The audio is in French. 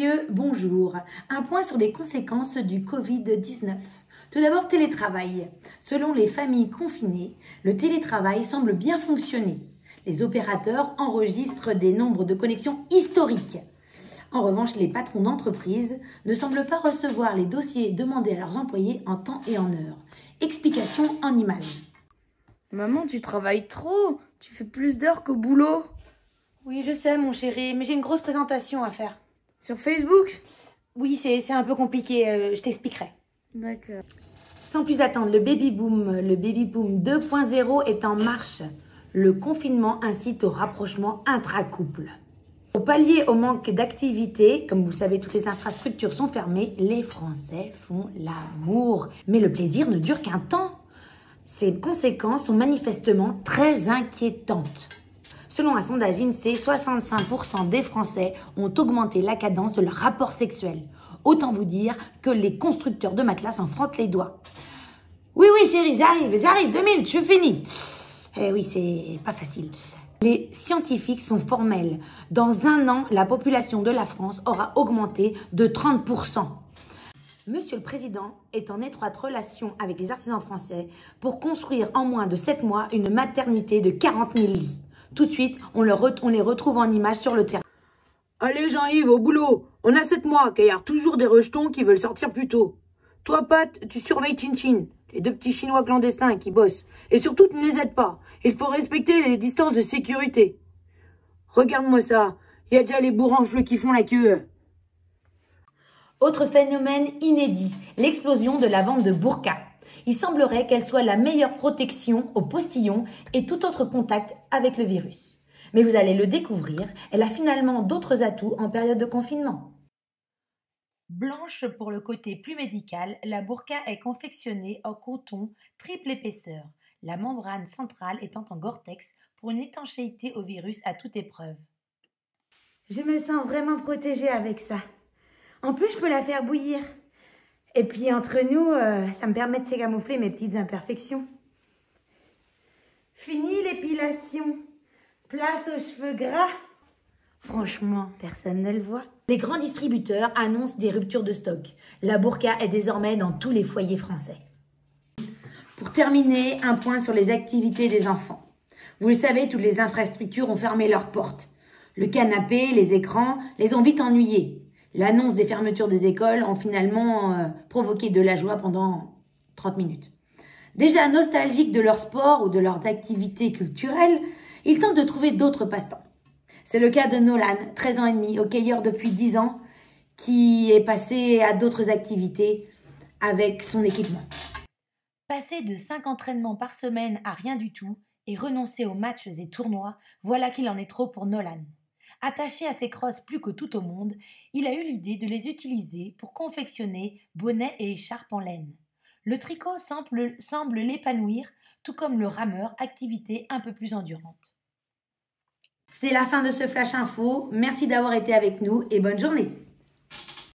messieurs, bonjour. Un point sur les conséquences du Covid-19. Tout d'abord, télétravail. Selon les familles confinées, le télétravail semble bien fonctionner. Les opérateurs enregistrent des nombres de connexions historiques. En revanche, les patrons d'entreprise ne semblent pas recevoir les dossiers demandés à leurs employés en temps et en heure. Explication en images. Maman, tu travailles trop. Tu fais plus d'heures qu'au boulot. Oui, je sais, mon chéri, mais j'ai une grosse présentation à faire. Sur Facebook? Oui, c'est un peu compliqué, je t'expliquerai. D'accord. Sans plus attendre, le baby boom 2.0 est en marche. Le confinement incite au rapprochement intra-couple. Pour pallier au manque d'activité, comme vous le savez, toutes les infrastructures sont fermées, les Français font l'amour. Mais le plaisir ne dure qu'un temps. Ces conséquences sont manifestement très inquiétantes. Selon un sondage INSEE, 65% des Français ont augmenté la cadence de leur rapport sexuel. Autant vous dire que les constructeurs de matelas s'en frottent les doigts. Oui, chérie, j'arrive, 2 minutes, je finis. Eh oui, c'est pas facile. Les scientifiques sont formels. Dans 1 an, la population de la France aura augmenté de 30%. Monsieur le Président est en étroite relation avec les artisans français pour construire en moins de 7 mois une maternité de 40 000 lits. Tout de suite, on les retrouve en images sur le terrain. Allez Jean-Yves, au boulot. On a 7 mois, car il y a toujours des rejetons qui veulent sortir plus tôt. Toi, Pat, tu surveilles Chin-Chin, les 2 petits Chinois clandestins qui bossent. Et surtout, tu ne les aides pas. Il faut respecter les distances de sécurité. Regarde-moi ça. Il y a déjà les bourranfles qui font la queue. Autre phénomène inédit, l'explosion de la vente de burqa. Il semblerait qu'elle soit la meilleure protection aux postillons et tout autre contact avec le virus. Mais vous allez le découvrir, elle a finalement d'autres atouts en période de confinement. Blanche pour le côté plus médical, la burqa est confectionnée en coton triple épaisseur, la membrane centrale étant en Gore-Tex pour une étanchéité au virus à toute épreuve. Je me sens vraiment protégée avec ça. En plus, je peux la faire bouillir. Et puis, entre nous, ça me permet de camoufler mes petites imperfections. Fini l'épilation. Place aux cheveux gras. Franchement, personne ne le voit. Les grands distributeurs annoncent des ruptures de stock. La burqa est désormais dans tous les foyers français. Pour terminer, un point sur les activités des enfants. Vous le savez, toutes les infrastructures ont fermé leurs portes. Le canapé, les écrans, les ont vite ennuyés. L'annonce des fermetures des écoles ont finalement provoqué de la joie pendant 30 minutes. Déjà nostalgiques de leur sport ou de leurs activités culturelles, ils tentent de trouver d'autres passe-temps. C'est le cas de Nolan, 13 ans et demi, hockeyeur depuis 10 ans, qui est passé à d'autres activités avec son équipement. Passer de 5 entraînements par semaine à rien du tout et renoncer aux matchs et tournois, voilà qu'il en est trop pour Nolan. Attaché à ses crosses plus que tout au monde, il a eu l'idée de les utiliser pour confectionner bonnets et écharpes en laine. Le tricot semble l'épanouir, tout comme le rameur, activité un peu plus endurante. C'est la fin de ce Flash Info. Merci d'avoir été avec nous et bonne journée.